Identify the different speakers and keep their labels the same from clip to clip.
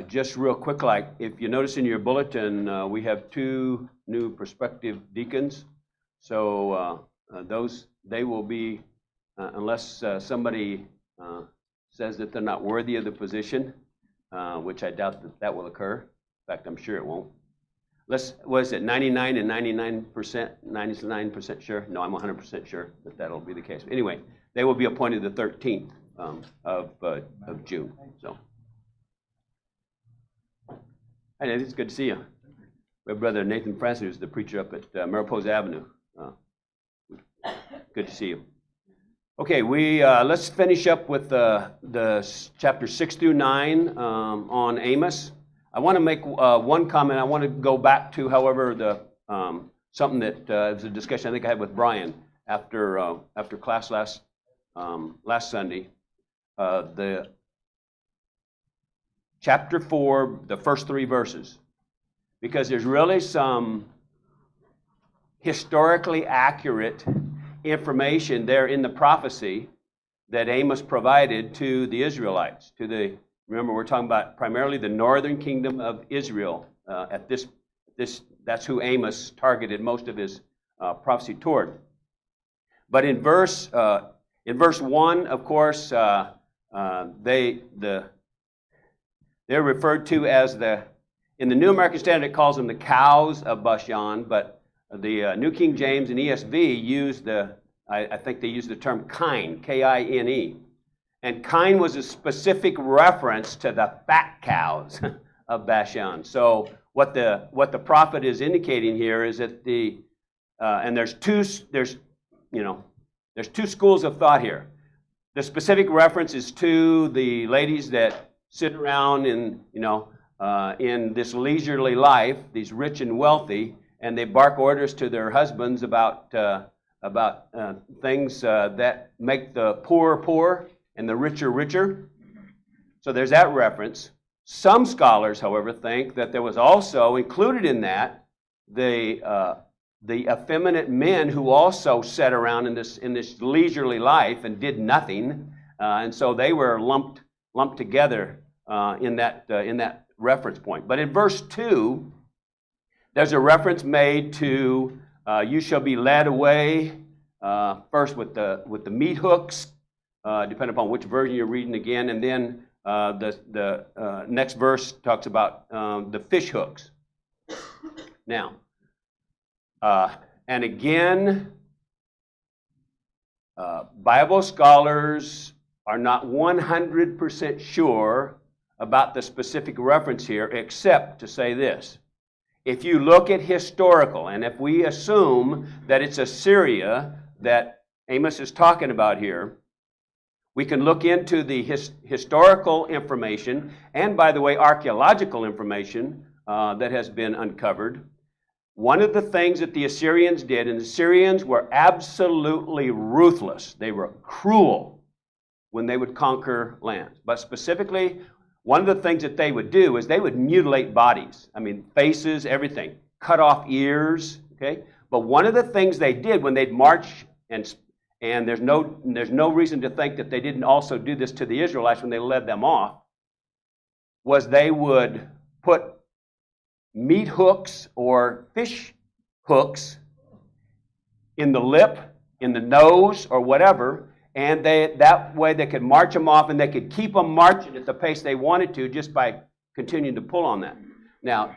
Speaker 1: just real quick, like if you notice in your bulletin, we have 2 new prospective deacons. So they will be, unless somebody says that they're not worthy of the position, which I doubt that will occur. In fact, I'm sure it won't. What is it, 99 and 99%, 99% sure? No, I'm 100% sure that that'll be the case. Anyway, they will be appointed the 13th of June. So, hey, it's good to see you. My brother Nathan Francis, who's the preacher up at Mariposa Avenue. Good to see you. Okay, let's finish up with the chapter 6 through 9 on Amos. I want to make one comment. I want to go back to, however, something that was a discussion I think I had with Brian after class last Sunday. The chapter 4, the first 3 verses, because there's really some historically accurate information there in the prophecy that Amos provided to the Israelites, remember, we're talking about primarily the northern kingdom of Israel. That's who Amos targeted most of his prophecy toward. But in verse 1, of course, they're referred to as in the New American Standard, it calls them the cows of Bashan, but the New King James and ESV use I think they use the term kine, K-I-N-E. And kine was a specific reference to the fat cows of Bashan. So what the prophet is indicating here is that and there's two schools of thought here. The specific reference is to the ladies that sit around in this leisurely life, these rich and wealthy, and they bark orders to their husbands about things that make the poor poor and the richer richer. So there's that reference. Some scholars, however, think that there was also included in that the effeminate men who also sat around in this leisurely life and did nothing, and so they were lumped together in that reference point. But in verse 2, there's a reference made to you shall be led away first with the meat hooks, depending upon which version you're reading again, and then the next verse talks about the fish hooks. Now, and again, Bible scholars are not 100% sure about the specific reference here, except to say this. If you look at historical, and if we assume that it's Assyria that Amos is talking about here, we can look into the historical information and, by the way, archaeological information that has been uncovered. One of the things that the Assyrians did, and the Assyrians were absolutely ruthless. They were cruel when they would conquer lands. But specifically, one of the things that they would do is they would mutilate bodies. I mean, faces, everything. Cut off ears, okay? But one of the things they did when they'd march, and there's no reason to think that they didn't also do this to the Israelites when they led them off, was they would put meat hooks or fish hooks in the lip, in the nose, or whatever, and that way they could march them off, and they could keep them marching at the pace they wanted to just by continuing to pull on that. Now,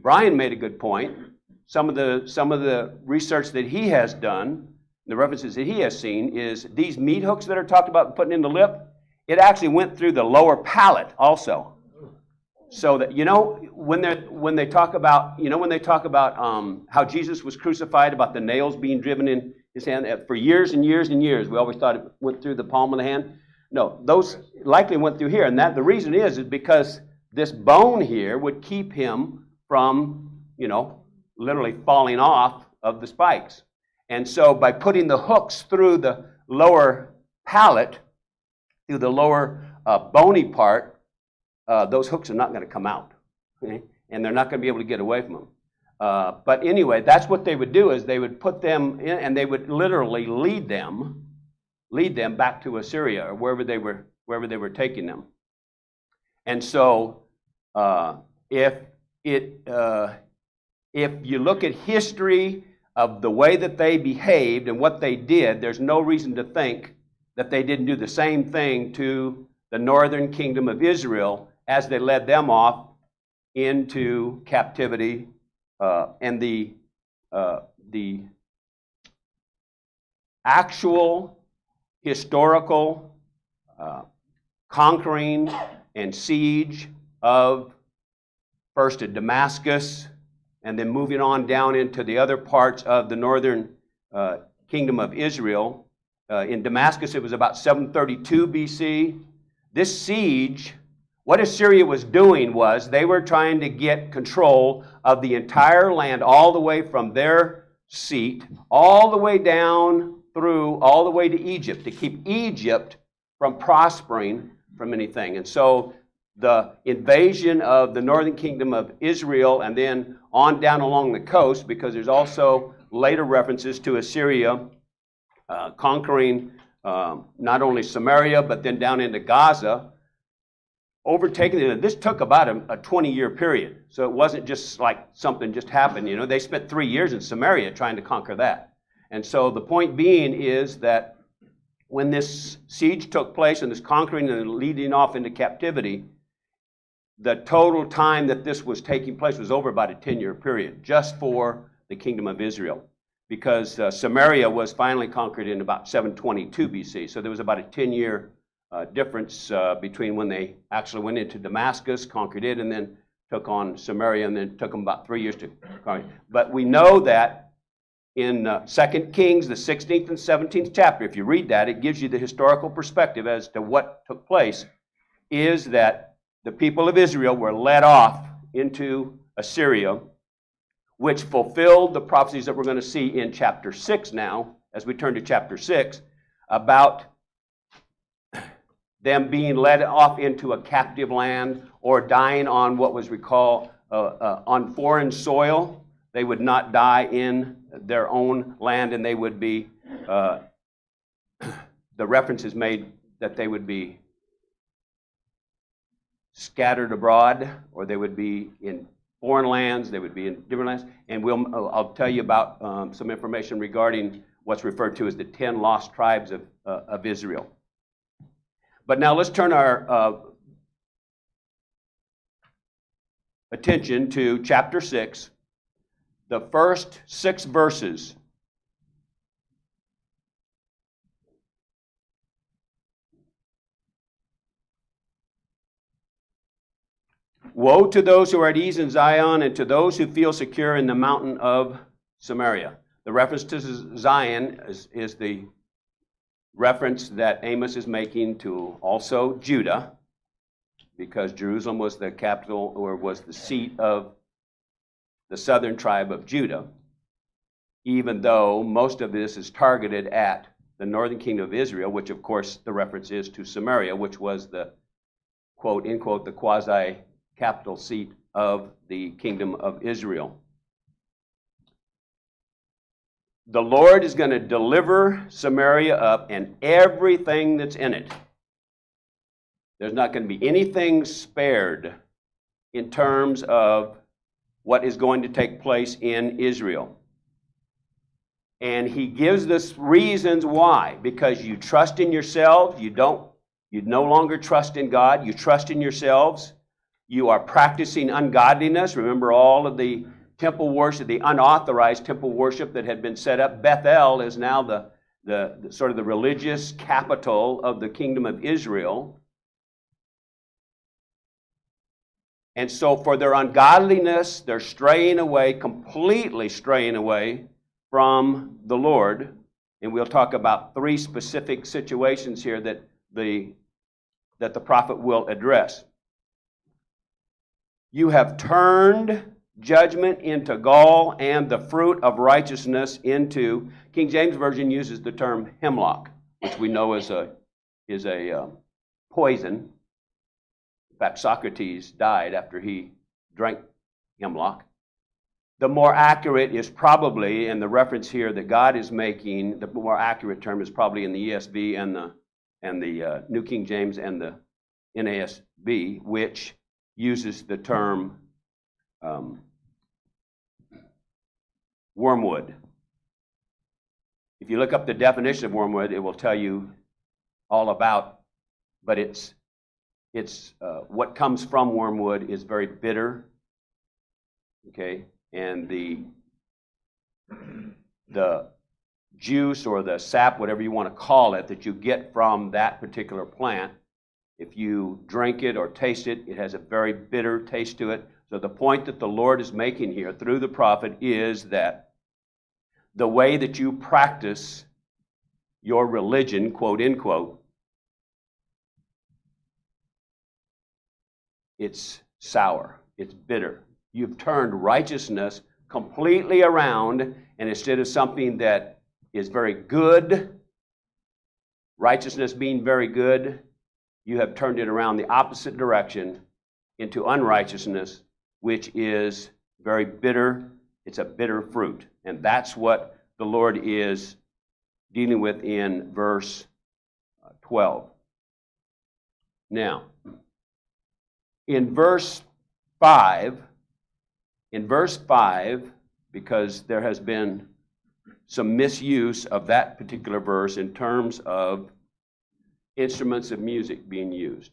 Speaker 1: Brian made a good point. Some of the research that he has done, the references that he has seen, is these meat hooks that are talked about putting in the lip, it actually went through the lower palate also. So that, when they talk about how Jesus was crucified, about the nails being driven in his hand for years and years and years, we always thought it went through the palm of the hand. No, those likely went through here, and the reason is because this bone here would keep him from, literally falling off of the spikes. And so by putting the hooks through the lower palate, through the lower bony part, those hooks are not going to come out, okay? And they're not going to be able to get away from them. But anyway, that's what they would do, is they would put them in, and they would literally lead them back to Assyria or wherever they were taking them. And so If you look at history of the way that they behaved and what they did, there's no reason to think that they didn't do the same thing to the northern kingdom of Israel as they led them off into captivity. And the actual historical conquering and siege of first at Damascus, and then moving on down into the other parts of the northern kingdom of Israel. In Damascus, it was about 732 BC. This siege, what Assyria was doing was they were trying to get control of the entire land, all the way from their seat, all the way down through, all the way to Egypt, to keep Egypt from prospering from anything. And so the invasion of the northern kingdom of Israel, and then on down along the coast, because there's also later references to Assyria conquering not only Samaria, but then down into Gaza, overtaking it. This took about a 20-year period. So it wasn't just like something just happened. You know, they spent 3 years in Samaria trying to conquer that. And so the point being is that when this siege took place and this conquering and leading off into captivity, the total time that this was taking place was over about a 10-year period, just for the kingdom of Israel. Because Samaria was finally conquered in about 722 BC. So there was about a 10-year difference between when they actually went into Damascus, conquered it, and then took on Samaria, and then it took them about 3 years to conquer it. But we know that in 2 Kings, the 16th and 17th chapter, if you read that, it gives you the historical perspective as to what took place, is that the people of Israel were led off into Assyria, which fulfilled the prophecies that we're going to see in chapter 6 now, as we turn to chapter 6, about them being led off into a captive land or dying on what was recalled on foreign soil. They would not die in their own land, and they would be, the reference is made that they would be scattered abroad, or they would be in foreign lands, they would be in different lands. And I'll tell you about some information regarding what's referred to as the 10 lost tribes of Israel. But now let's turn our attention to chapter 6, the first 6 verses. Woe to those who are at ease in Zion, and to those who feel secure in the mountain of Samaria. The reference to Zion is the reference that Amos is making to also Judah, because Jerusalem was the capital, or was the seat of the southern tribe of Judah, even though most of this is targeted at the northern kingdom of Israel, which of course the reference is to Samaria, which was the, quote, end quote, the quasi-capital seat of the kingdom of Israel. The Lord is going to deliver Samaria up and everything that's in it. There's not going to be anything spared in terms of what is going to take place in Israel. And he gives us reasons why. Because you trust in yourselves, you no longer trust in God, you trust in yourselves. You are practicing ungodliness. Remember all of the temple worship, the unauthorized temple worship that had been set up. Bethel is now the sort of the religious capital of the kingdom of Israel. And so for their ungodliness, they're straying away, completely straying away from the Lord. And we'll talk about 3 specific situations here that the prophet will address. You have turned judgment into gall, and the fruit of righteousness into, King James Version uses the term hemlock, which we know is a poison. In fact, Socrates died after he drank hemlock. The more accurate is probably, and the reference here that God is making, the more accurate term is probably in the ESV and the New King James and the NASB, which uses the term wormwood. If you look up the definition of wormwood, it will tell you all about, but it's what comes from wormwood is very bitter, okay, and the juice or the sap, whatever you want to call it, that you get from that particular plant, if you drink it or taste it, it has a very bitter taste to it. So the point that the Lord is making here through the prophet is that the way that you practice your religion, quote unquote, it's sour, it's bitter. You've turned righteousness completely around, and instead of something that is very good, righteousness being very good, you have turned it around the opposite direction into unrighteousness, which is very bitter. It's a bitter fruit. And that's what the Lord is dealing with in verse 12. Now, in verse 5, because there has been some misuse of that particular verse in terms of instruments of music being used.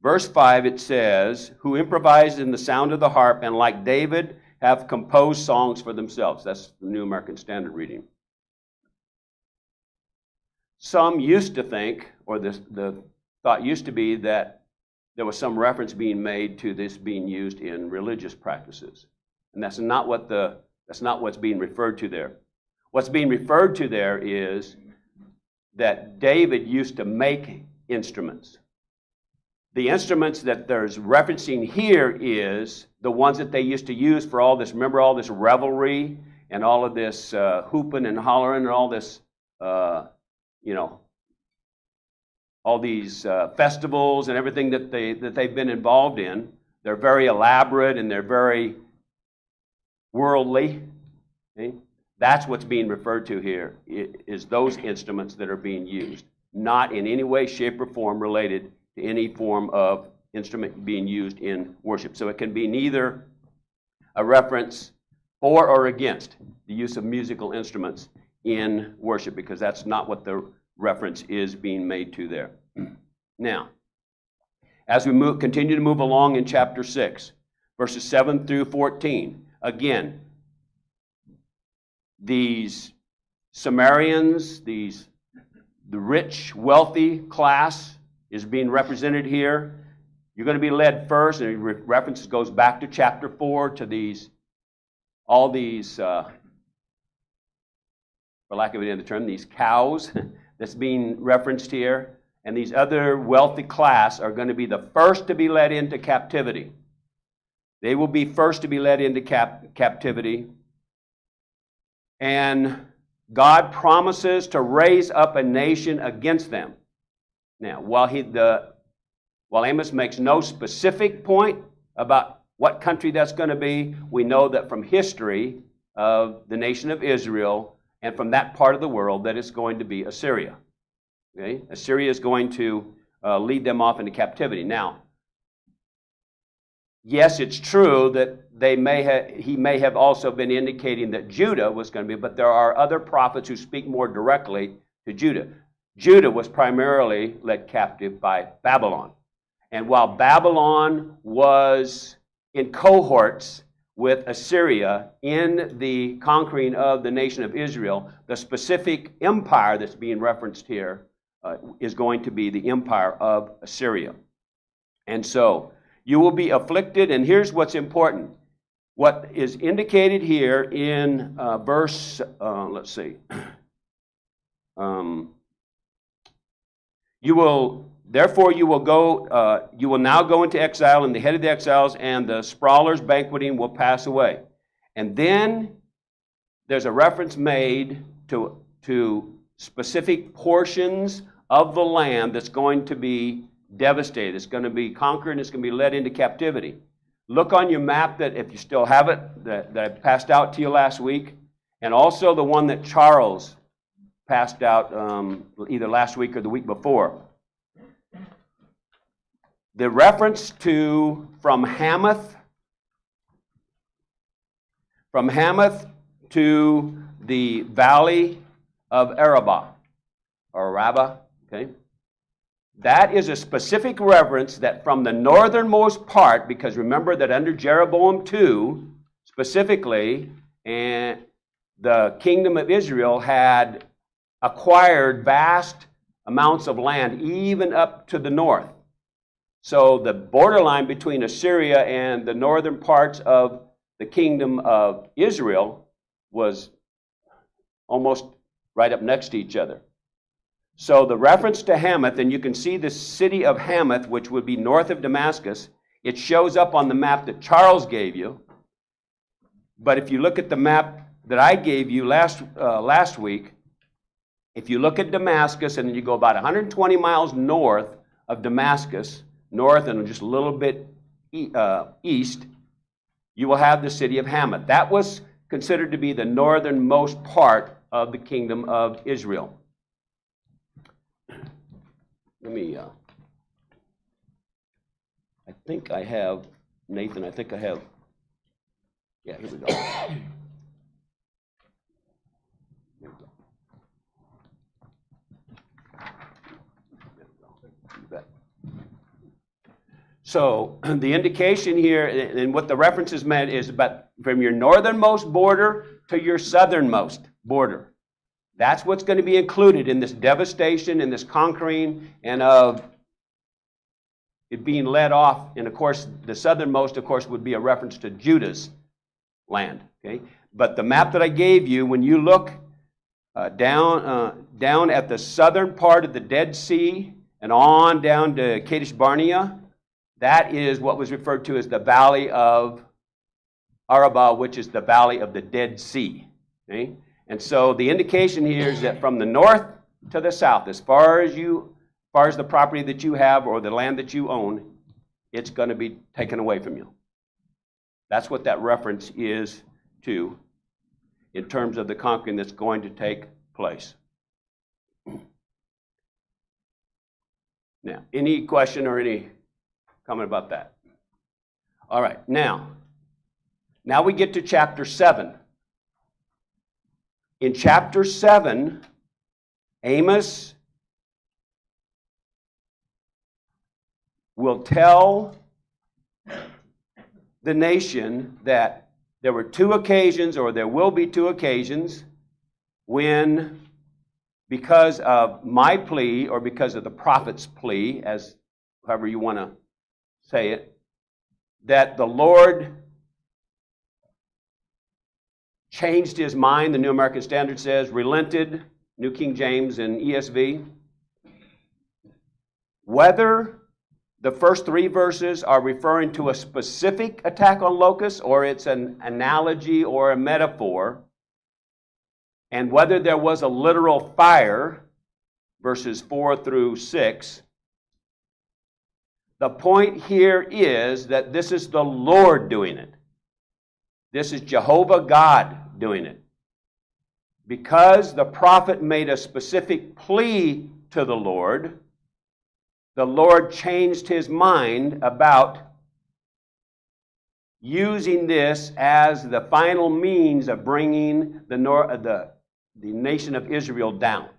Speaker 1: Verse 5, it says, who improvised in the sound of the harp, and like David have composed songs for themselves. That's the New American Standard reading. Some used to think, or the thought used to be, that there was some reference being made to this being used in religious practices. And that's not what's being referred to there. What's being referred to there is that David used to make instruments. The instruments that there's referencing here is the ones that they used to use for all this, remember all this revelry and all of this hooping and hollering and all this, all these festivals and everything that they've been involved in. They're very elaborate and they're very worldly. Okay? That's what's being referred to here, is those instruments that are being used, not in any way, shape, or form related to any form of instrument being used in worship. So it can be neither a reference for or against the use of musical instruments in worship, because that's not what the reference is being made to there. Now, as we continue to move along in chapter 6, verses 7 through 14, again, these Sumerians, the rich, wealthy class is being represented here. You're going to be led first, and reference goes back to chapter 4 to all these, for lack of another term, these cows that's being referenced here. And these other wealthy class are going to be the first to be led into captivity. They will be first to be led into captivity. And God promises to raise up a nation against them. Now, while Amos makes no specific point about what country that's going to be, we know that from history of the nation of Israel and from that part of the world that it's going to be Assyria. Okay? Assyria is going to lead them off into captivity. Now, yes, it's true that he may have also been indicating that Judah was going to be, but there are other prophets who speak more directly to Judah. Judah was primarily led captive by Babylon. And while Babylon was in cohorts with Assyria in the conquering of the nation of Israel, the specific empire that's being referenced here is going to be the empire of Assyria. And so, you will be afflicted, and here's what's important. What is indicated here in verse, Therefore you will now go into exile, and the head of the exiles and the sprawlers banqueting will pass away. And then there's a reference made to specific portions of the land that's going to be devastated. It's going to be conquered, and it's going to be led into captivity. Look on your map, that if you still have it, that I passed out to you last week, and also the one that Charles passed out either last week or the week before. The reference to from Hamath to the valley of Arabah, or Arabah, okay? That is a specific reference that from the northernmost part, because remember that under Jeroboam II, specifically, and the kingdom of Israel had acquired vast amounts of land, even up to the north. So the borderline between Assyria and the northern parts of the kingdom of Israel was almost right up next to each other. So the reference to Hamath, and you can see the city of Hamath, which would be north of Damascus. It shows up on the map that Charles gave you. But if you look at the map that I gave you last week, if you look at Damascus and you go about 120 miles north of Damascus, north and just a little bit east, you will have the city of Hamath. That was considered to be the northernmost part of the kingdom of Israel. Let me, I think I have, Nathan, yeah, here we go. Here we go. You bet. So the indication here, and what the references meant, is about from your northernmost border to your southernmost border. That's what's going to be included in this devastation, in this conquering, and of it being led off. And of course, the southernmost, of course, would be a reference to Judah's land. Okay, but the map that I gave you, when you look down at the southern part of the Dead Sea and on down to Kadesh Barnea, that is what was referred to as the valley of Arabah, which is the valley of the Dead Sea. Okay. And so the indication here is that from the north to the south, as far as the property that you have or the land that you own, it's going to be taken away from you. That's what that reference is to in terms of the conquering that's going to take place. Now, any question or any comment about that? All right, now we get to chapter 7. In chapter 7, Amos will tell the nation that there were two occasions, or there will be two occasions, when, because of my plea, or because of the prophet's plea, as however you want to say it, that the Lord changed his mind, the New American Standard says, relented, New King James and ESV. Whether the first three verses are referring to a specific attack on locusts, or it's an analogy or a metaphor, and whether there was a literal fire, verses 4 through 6, the point here is that this is the Lord doing it. This is Jehovah God doing it. Because the prophet made a specific plea to the Lord changed his mind about using this as the final means of bringing the nation of Israel down.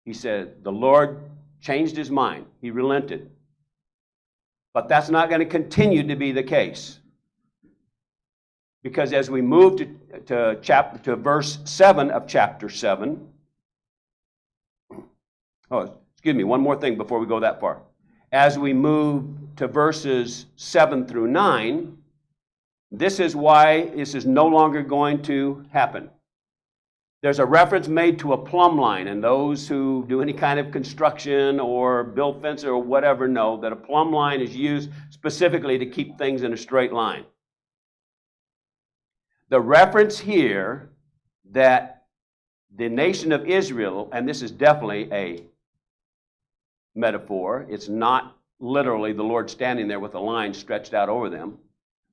Speaker 1: He said, the Lord changed his mind. He relented. But that's not going to continue to be the case. Because as we move to verse 7 of chapter 7, excuse me, one more thing before we go that far. As we move to verses 7 through 9, this is why this is no longer going to happen. There's a reference made to a plumb line, and those who do any kind of construction or build fences or whatever know that a plumb line is used specifically to keep things in a straight line. The reference here that the nation of Israel, and this is definitely a metaphor, it's not literally the Lord standing there with a line stretched out over them,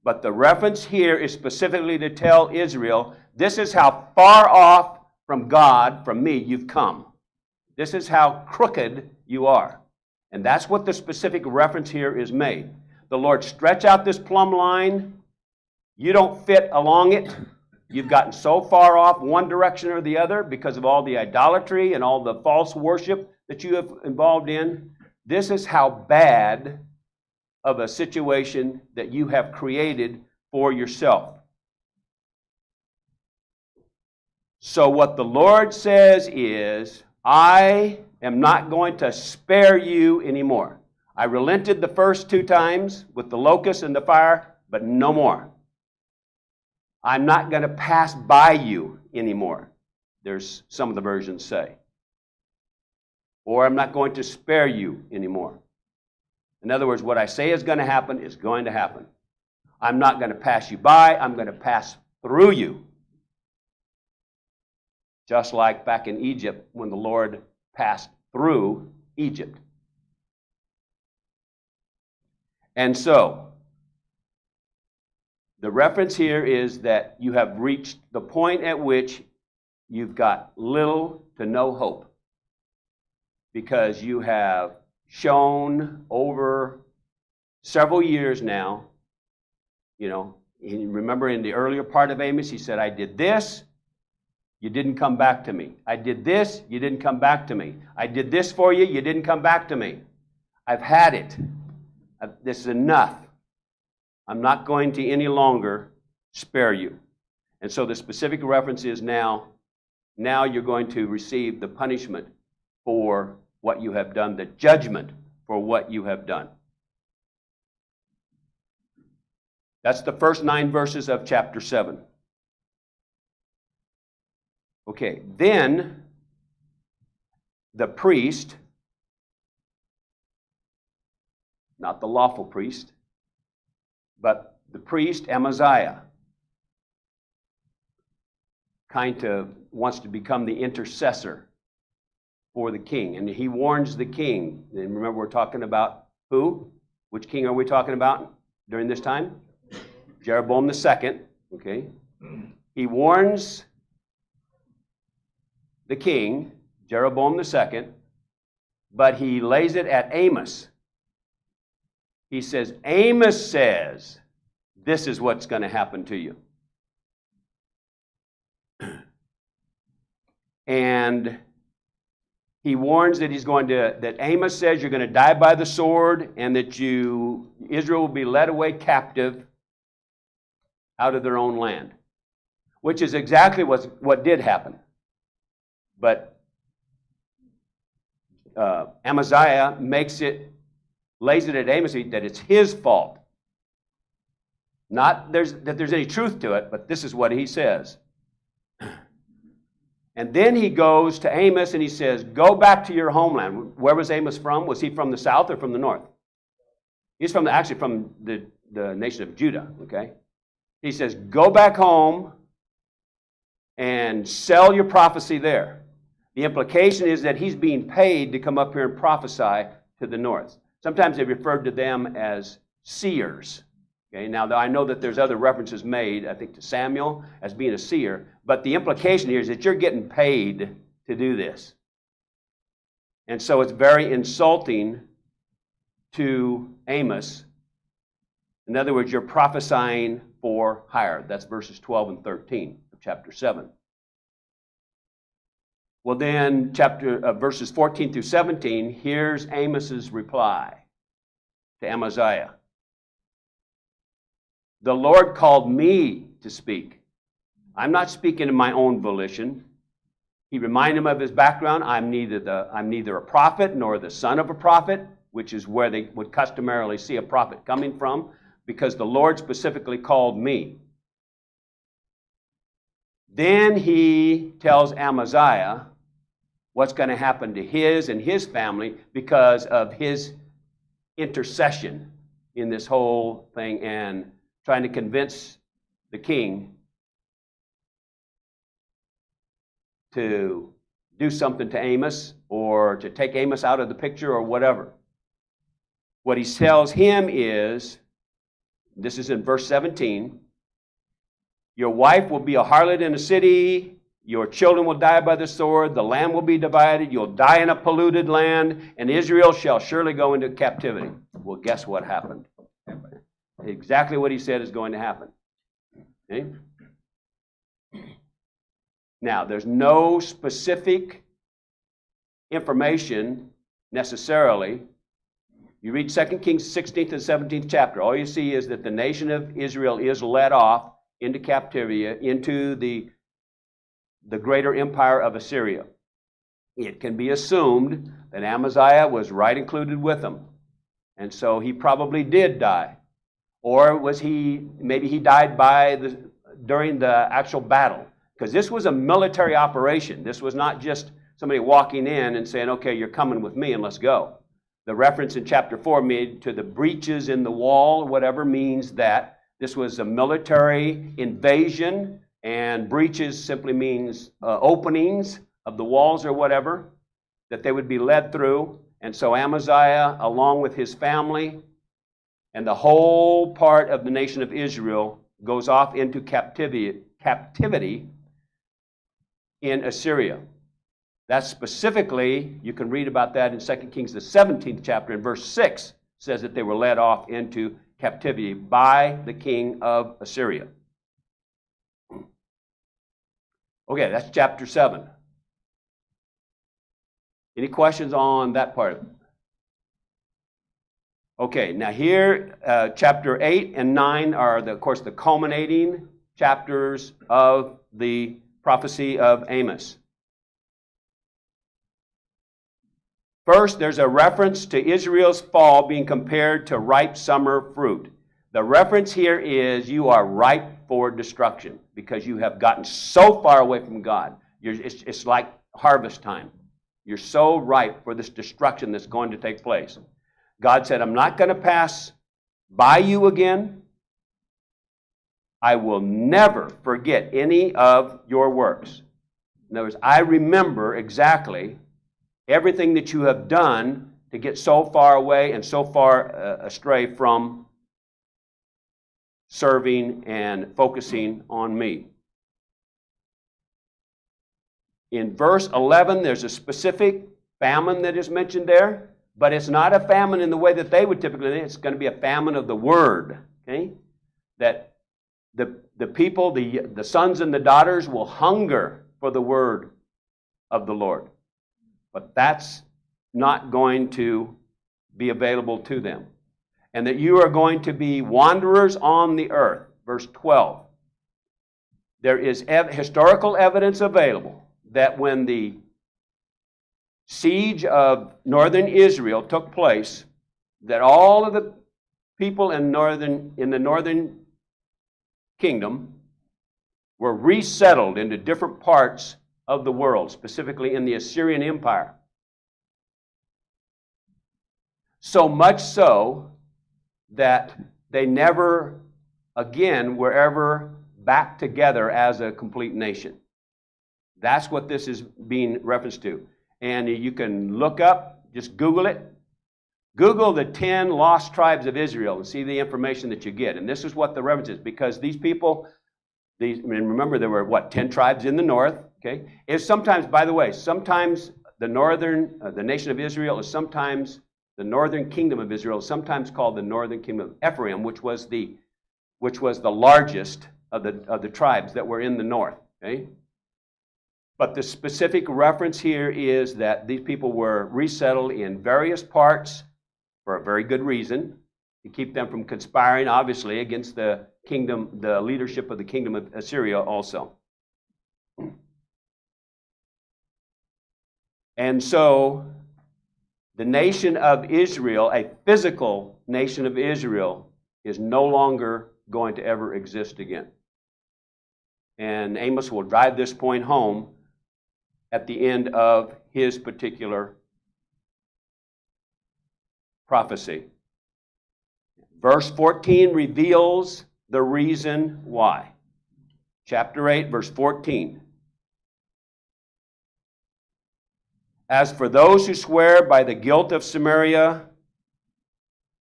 Speaker 1: but the reference here is specifically to tell Israel, this is how far off from God, from me, you've come. This is how crooked you are. And that's what the specific reference here is made. The Lord stretch out this plumb line. You don't fit along it. You've gotten so far off one direction or the other because of all the idolatry and all the false worship that you have involved in. This is how bad of a situation that you have created for yourself. So what the Lord says is, I am not going to spare you anymore. I relented the first 2 times with the locust and the fire, but no more. I'm not going to pass by you anymore, there's some of the versions say. Or I'm not going to spare you anymore. In other words, what I say is going to happen is going to happen. I'm not going to pass you by, I'm going to pass through you. Just like back in Egypt when the Lord passed through Egypt. And so, the reference here is that you have reached the point at which you've got little to no hope because you have shown over several years now, remember in the earlier part of Amos, he said, I did this, you didn't come back to me. I did this, you didn't come back to me. I did this for you, you didn't come back to me. I've had it. This is enough. I'm not going to any longer spare you. And so the specific reference is now you're going to receive the punishment for what you have done, the judgment for what you have done. That's the first 9 verses of chapter 7. Okay, then the priest, not the lawful priest, but the priest Amaziah kind of wants to become the intercessor for the king. And he warns the king. And remember, we're talking about who? Which king are we talking about during this time? Jeroboam II. Okay. He warns the king, Jeroboam II, but he lays it at Amos. He says, Amos says, this is what's going to happen to you. And he warns that that Amos says you're going to die by the sword and that Israel will be led away captive out of their own land, which is exactly what did happen. But Amaziah lays it at Amos that it's his fault. Not that there's any truth to it, but this is what he says. And then he goes to Amos and he says, go back to your homeland. Where was Amos from? Was he from the south or from the north? He's actually from the nation of Judah, okay? He says, go back home and sell your prophecy there. The implication is that he's being paid to come up here and prophesy to the north. Sometimes they referred to them as seers. Okay, now I know that there's other references made, I think, to Samuel as being a seer, but the implication here is that you're getting paid to do this. And so it's very insulting to Amos. In other words, you're prophesying for hire. That's verses 12 and 13 of chapter 7. Well, then, verses 14 through 17, here's Amos's reply to Amaziah. The Lord called me to speak. I'm not speaking in my own volition. He reminded him of his background. I'm neither a prophet nor the son of a prophet, which is where they would customarily see a prophet coming from, because the Lord specifically called me. Then he tells Amaziah what's going to happen to his and his family because of his intercession in this whole thing and trying to convince the king to do something to Amos or to take Amos out of the picture or whatever. What he tells him is, this is in verse 17, your wife will be a harlot in a city, Your children will die by the sword. The land will be divided. You'll die in a polluted land. And Israel shall surely go into captivity. Well, guess what happened? Exactly what he said is going to happen. Okay? Now, there's no specific information necessarily. You read 2 Kings 16th and 17th chapter. All you see is that the nation of Israel is led off into captivity, into the greater empire of Assyria. It can be assumed that Amaziah was right included with them. And so he probably did die. Or maybe he died during the actual battle. Because this was a military operation. This was not just somebody walking in and saying, okay, you're coming with me and let's go. The reference in chapter 4 made to the breaches in the wall, whatever, means that this was a military invasion, and breaches simply means openings of the walls or whatever, that they would be led through. And so Amaziah, along with his family, and the whole part of the nation of Israel goes off into captivity in Assyria. That's specifically, you can read about that in 2 Kings, the 17th chapter, in verse 6, says that they were led off into captivity by the king of Assyria. Okay, that's chapter 7. Any questions on that part of it? Okay, now here, chapter 8 and 9 are, of course, the culminating chapters of the prophecy of Amos. First, there's a reference to Israel's fall being compared to ripe summer fruit. The reference here is you are ripe for destruction because you have gotten so far away from God. It's like harvest time. You're so ripe for this destruction that's going to take place. God said, I'm not going to pass by you again. I will never forget any of your works. In other words, I remember exactly everything that you have done to get so far away and so far astray from serving and focusing on me. In verse 11, there's a specific famine that is mentioned there, but it's not a famine in the way that they would typically think. It's going to be a famine of the word. Okay? That the people, the sons and the daughters will hunger for the word of the Lord. But that's not going to be available to them. And that you are going to be wanderers on the earth. Verse 12. There is historical evidence available that when the siege of northern Israel took place, that all of the people in the northern kingdom were resettled into different parts of the world, specifically in the Assyrian Empire. So much so that they never again were ever back together as a complete nation. That's what this is being referenced to. And you can look up, just Google it. Google the 10 lost tribes of Israel and see the information that you get. And this is what the reference is, because these people, remember there were, 10 tribes in the north, okay? It's sometimes, by the way, sometimes the nation of Israel is sometimes, the northern kingdom of Israel is sometimes called the northern kingdom of Ephraim, which was the largest of the tribes that were in the north, okay? But the specific reference here is that these people were resettled in various parts for a very good reason, to keep them from conspiring, obviously, against the kingdom, the leadership of the kingdom of Assyria also. And so, the nation of Israel, a physical nation of Israel, is no longer going to ever exist again. And Amos will drive this point home at the end of his particular prophecy. Verse 14 reveals the reason why. Chapter 8, verse 14. As for those who swear by the guilt of Samaria,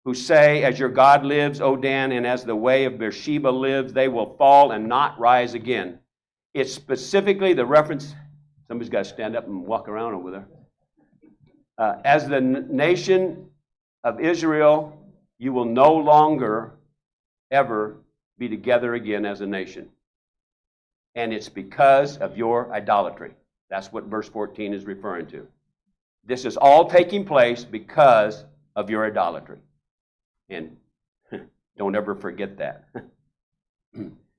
Speaker 1: who say, as your God lives, O Dan, and as the way of Beersheba lives, they will fall and not rise again. It's specifically the reference, somebody's got to stand up and walk around over there. As the nation of Israel, you will no longer ever be together again as a nation. And it's because of your idolatry. That's what verse 14 is referring to. This is all taking place because of your idolatry. And don't ever forget that.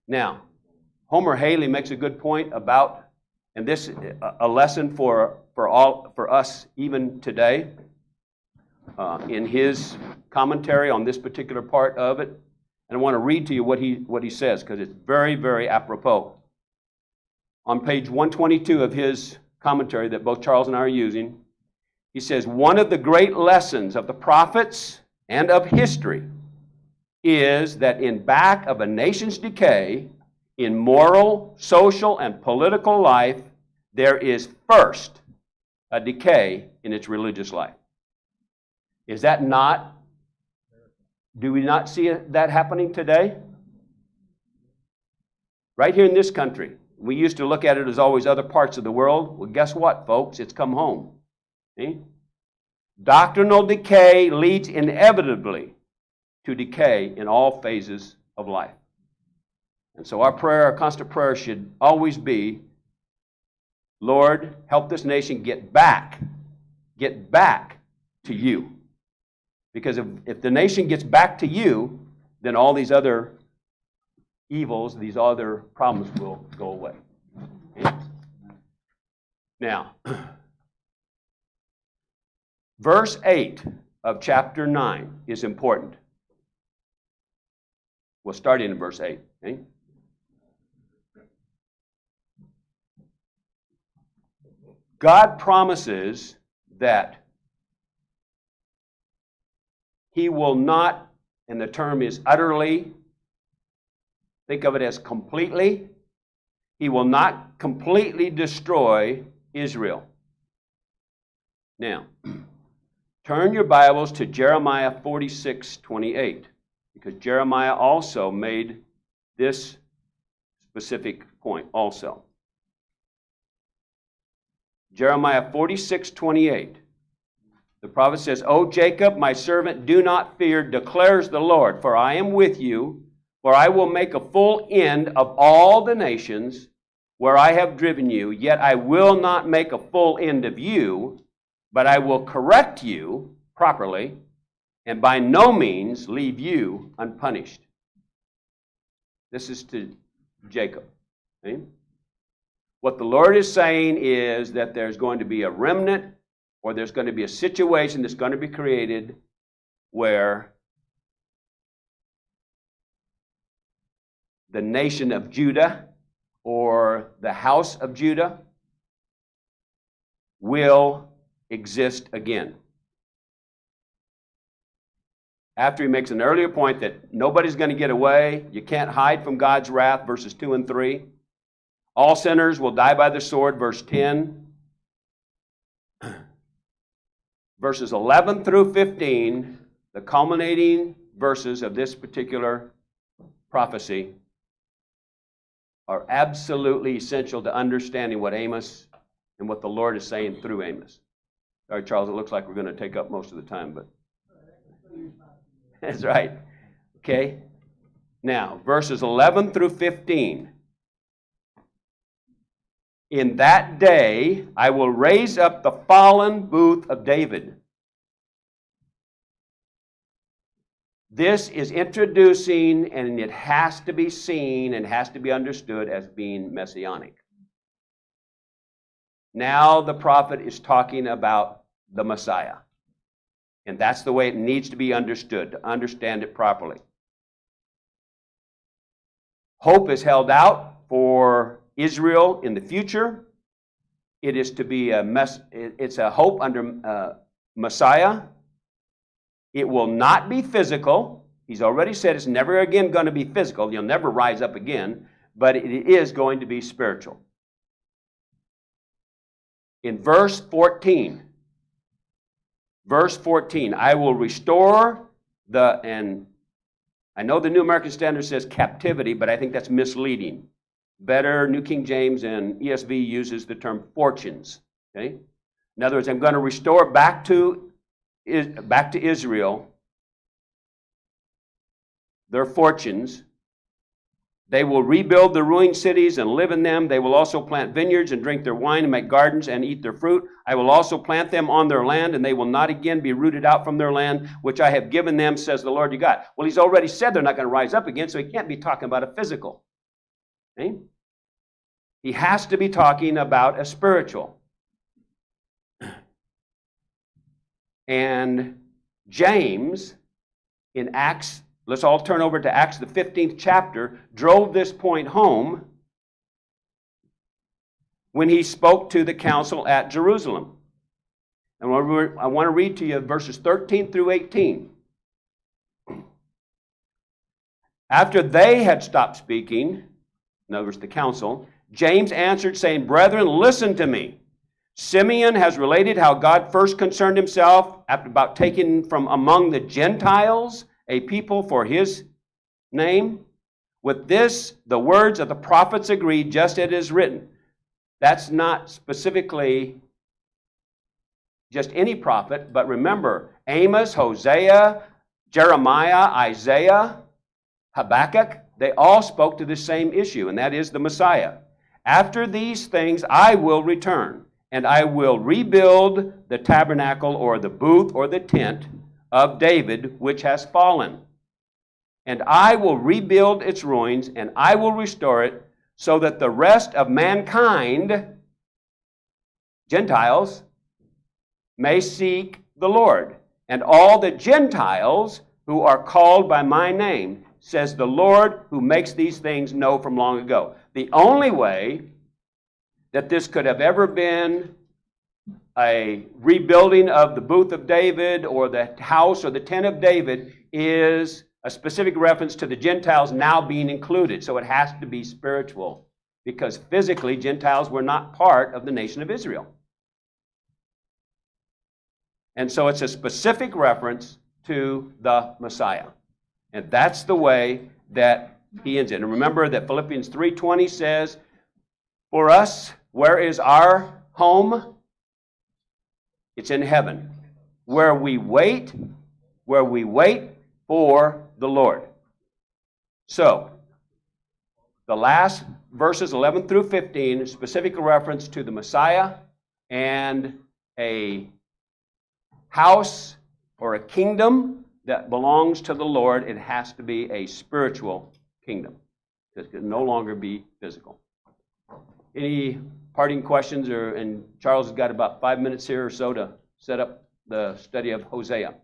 Speaker 1: Now, Homer Haley makes a good point about, and this is a lesson for us even today, in his commentary on this particular part of it. And I want to read to you what he says, because it's very, very apropos. On page 122 of his commentary that both Charles and I are using, he says, one of the great lessons of the prophets and of history is that in back of a nation's decay, in moral, social, and political life, there is first a decay in its religious life. Is that not? Do we not see that happening today? Right here in this country. We used to look at it as always other parts of the world. Well, guess what, folks? It's come home. See? Doctrinal decay leads inevitably to decay in all phases of life. And so our constant prayer should always be, Lord, help this nation get back to you. Because if the nation gets back to you, then all these other evils, these other problems will go away. Okay? Now, verse 8 of chapter 9 is important. We'll start in verse 8. Okay? God promises that He will not, and the term is utterly, think of it as completely, He will not completely destroy Israel. Now, turn your Bibles to Jeremiah 46:28, because Jeremiah also made this specific point also. Jeremiah 46:28. The prophet says, O Jacob, my servant, do not fear, declares the Lord, for I am with you, for I will make a full end of all the nations where I have driven you, yet I will not make a full end of you, but I will correct you properly, and by no means leave you unpunished. This is to Jacob. Okay? What the Lord is saying is that there's going to be a remnant, or there's going to be a situation that's going to be created where the nation of Judah or the house of Judah will exist again. After he makes an earlier point that nobody's going to get away, you can't hide from God's wrath, verses 2 and 3. All sinners will die by the sword, verse 10. Verses 11 through 15, the culminating verses of this particular prophecy, are absolutely essential to understanding what Amos and what the Lord is saying through Amos. Sorry, Charles, it looks like we're going to take up most of the time, but that's right. Okay? Now, verses 11 through 15. In that day, I will raise up the fallen booth of David. This is introducing, and it has to be seen and has to be understood as being messianic. Now the prophet is talking about the Messiah. And that's the way it needs to be understood, to understand it properly. Hope is held out for Israel in the future. It is to be it's a hope under Messiah. It will not be physical. He's already said it's never again going to be physical. You'll never rise up again, but it is going to be spiritual. In verse 14, I will restore and I know the New American Standard says captivity, but I think that's misleading. better New King James and ESV uses the term fortunes. Okay? In other words, I'm going to restore back to Israel their fortunes. They will rebuild the ruined cities and live in them. They will also plant vineyards and drink their wine and make gardens and eat their fruit. I will also plant them on their land, and they will not again be rooted out from their land, which I have given them, says the Lord your God. Well, he's already said they're not going to rise up again, so he can't be talking about a physical. Okay? He has to be talking about a spiritual. And James, in Acts, let's all turn over to Acts, the 15th chapter, drove this point home when he spoke to the council at Jerusalem. And I want to read to you verses 13 through 18. After they had stopped speaking, in other words, the council, James answered, saying, Brethren, listen to me. Simeon has related how God first concerned himself about taking from among the Gentiles a people for his name. With this, the words of the prophets agree, just as it is written. That's not specifically just any prophet, but remember, Amos, Hosea, Jeremiah, Isaiah, Habakkuk, they all spoke to the same issue, and that is the Messiah. After these things I will return, and I will rebuild the tabernacle or the booth or the tent of David, which has fallen. And I will rebuild its ruins, and I will restore it, so that the rest of mankind, Gentiles, may seek the Lord. And all the Gentiles who are called by my name, says the Lord who makes these things know from long ago. The only way that this could have ever been a rebuilding of the booth of David or the house or the tent of David is a specific reference to the Gentiles now being included. So it has to be spiritual, because physically Gentiles were not part of the nation of Israel. And so it's a specific reference to the Messiah. And that's the way that he ends it. And remember that Philippians 3:20 says, for us, where is our home? It's in heaven, where we wait for the Lord. So, the last verses 11 through 15, specific reference to the Messiah and a house or a kingdom that belongs to the Lord. It has to be a spiritual kingdom. It can no longer be physical. Any parting questions? And Charles has got about 5 minutes here or so to set up the study of Hosea.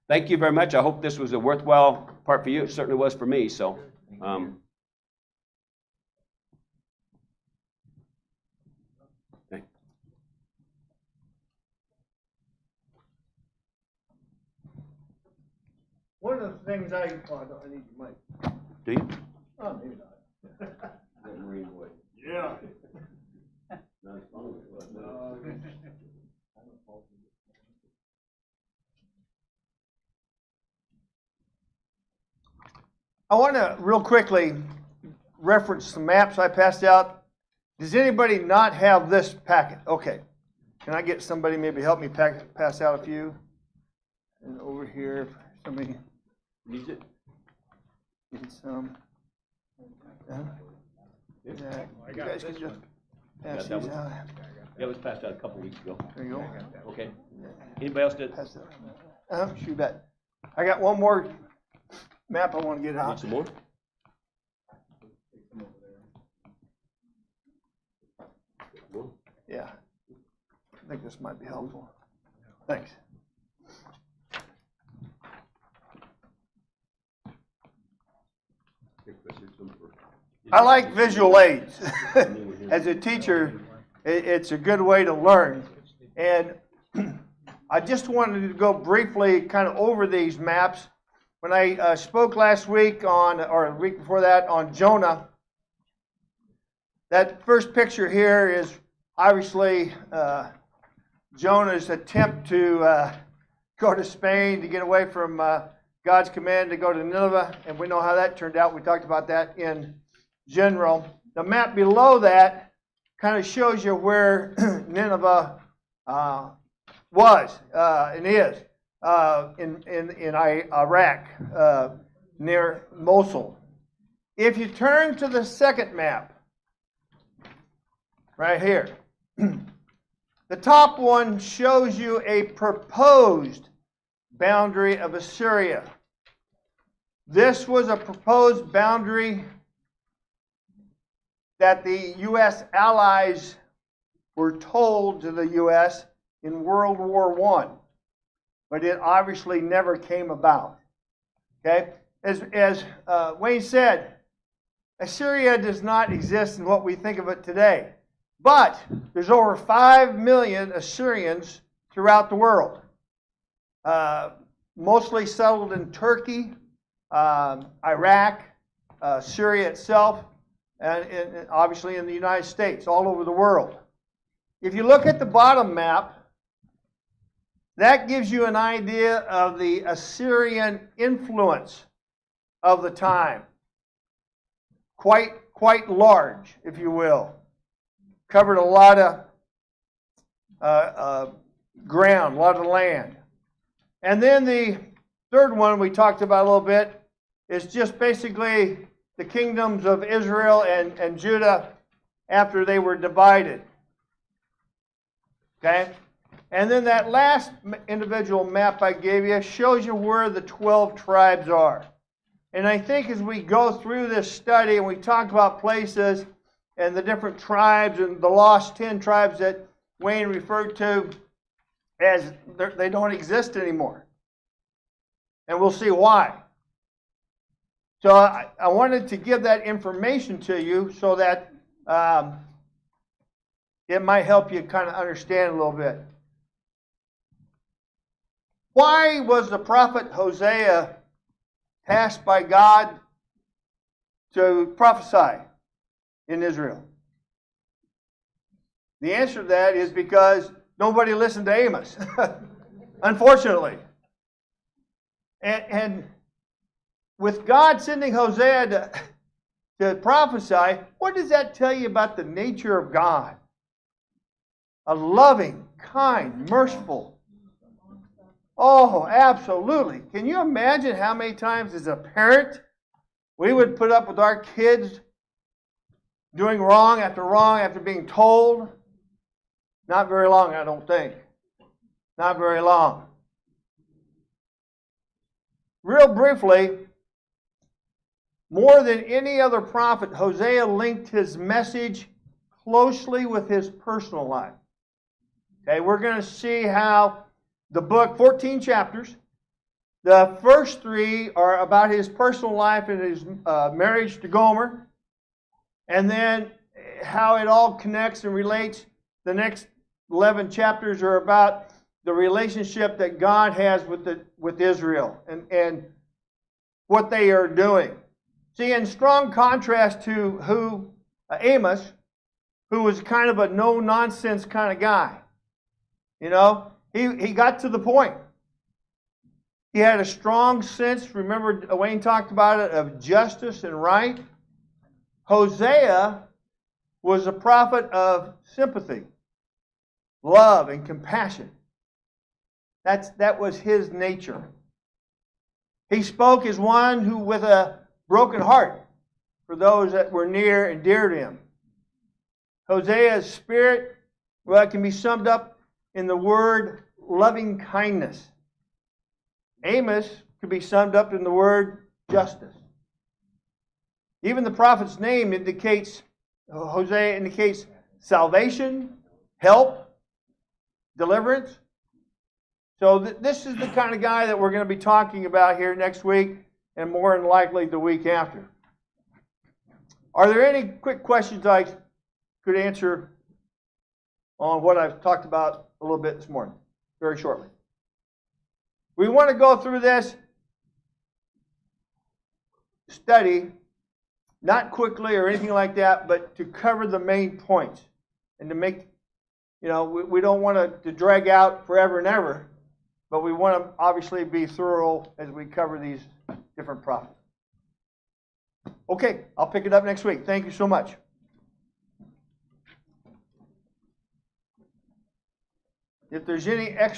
Speaker 1: Thank you very much. I hope this was a worthwhile part for you. It certainly was for me. So,
Speaker 2: One of the things I need your mic.
Speaker 1: do you?
Speaker 2: Oh, maybe not.
Speaker 3: Yeah.
Speaker 2: I want to real quickly reference some maps I passed out. Does anybody not have this packet? Okay. Can I get somebody maybe help me pass out a few? And over here, if somebody
Speaker 1: Needs it?
Speaker 2: needs some. Yeah. You guys can just pass
Speaker 1: Got that
Speaker 2: these
Speaker 1: one?
Speaker 2: out.
Speaker 1: Yeah, it was passed out a couple weeks ago.
Speaker 2: There you go.
Speaker 1: Okay. Anybody else did?
Speaker 2: Pass that. You bet. I got one more map I want to get
Speaker 1: Need
Speaker 2: out.
Speaker 1: some more?
Speaker 2: Yeah. I think this might be helpful. Thanks. I like visual aids. As a teacher, it's a good way to learn. And I just wanted to go briefly kind of over these maps. When I spoke last week or the week before that, on Jonah, that first picture here is obviously Jonah's attempt to go to Spain to get away from God's command to go to Nineveh, and we know how that turned out. We talked about that in general. the map below that kind of shows you where Nineveh was and is in Iraq, near Mosul. If you turn to the second map, right here, the top one shows you a proposed boundary of Assyria. This was a proposed boundary that the U.S. allies were told to the U.S. in World War I, but it obviously never came about. Okay? As Wayne said, Assyria does not exist in what we think of it today. But there's over 5 million Assyrians throughout the world, mostly settled in Turkey, Iraq, Syria itself, and obviously in the United States, all over the world. If you look at the bottom map, that gives you an idea of the Assyrian influence of the time. Quite large, if you will. Covered a lot of ground, a lot of land. And then the third one we talked about a little bit is just basically the kingdoms of Israel and Judah after they were divided. Okay? And then that last individual map I gave you shows you where the 12 tribes are. And I think as we go through this study and we talk about places and the different tribes and the lost 10 tribes that Wayne referred to as they don't exist anymore. And we'll see why. So I wanted to give that information to you so that it might help you kind of understand a little bit. Why was the prophet Hosea tasked by God to prophesy in Israel? The answer to that is because nobody listened to Amos, unfortunately. And with God sending Hosea to prophesy, what does that tell you about the nature of God? A loving, kind, merciful. Oh, absolutely. Can you imagine how many times as a parent we would put up with our kids doing wrong after being told? Not very long, I don't think. Not very long. Real briefly, more than any other prophet, Hosea linked his message closely with his personal life. Okay, we're going to see how the book, 14 chapters, the first 3 are about his personal life and his marriage to Gomer, and then how it all connects and relates. The next 11 chapters are about the relationship that God has with Israel and what they are doing. See, in strong contrast to Amos, who was kind of a no-nonsense kind of guy. You know, he got to the point. He had a strong sense, remember Wayne talked about it, of justice and right. Hosea was a prophet of sympathy, love, and compassion. That was his nature. He spoke as one who with a broken heart for those that were near and dear to him. Hosea's spirit, well, it can be summed up in the word loving kindness. Amos could be summed up in the word justice. Even the prophet's name indicates, Hosea indicates salvation, help, deliverance. So this is the kind of guy that we're going to be talking about here next week and more than likely the week after. Are there any quick questions I could answer on what I've talked about a little bit this morning? Very shortly. We want to go through this study, not quickly or anything like that, but to cover the main points and to make, we don't want to drag out forever and ever, but we want to obviously be thorough as we cover these different prophets. Okay, I'll pick it up next week. Thank you so much. if there's any extra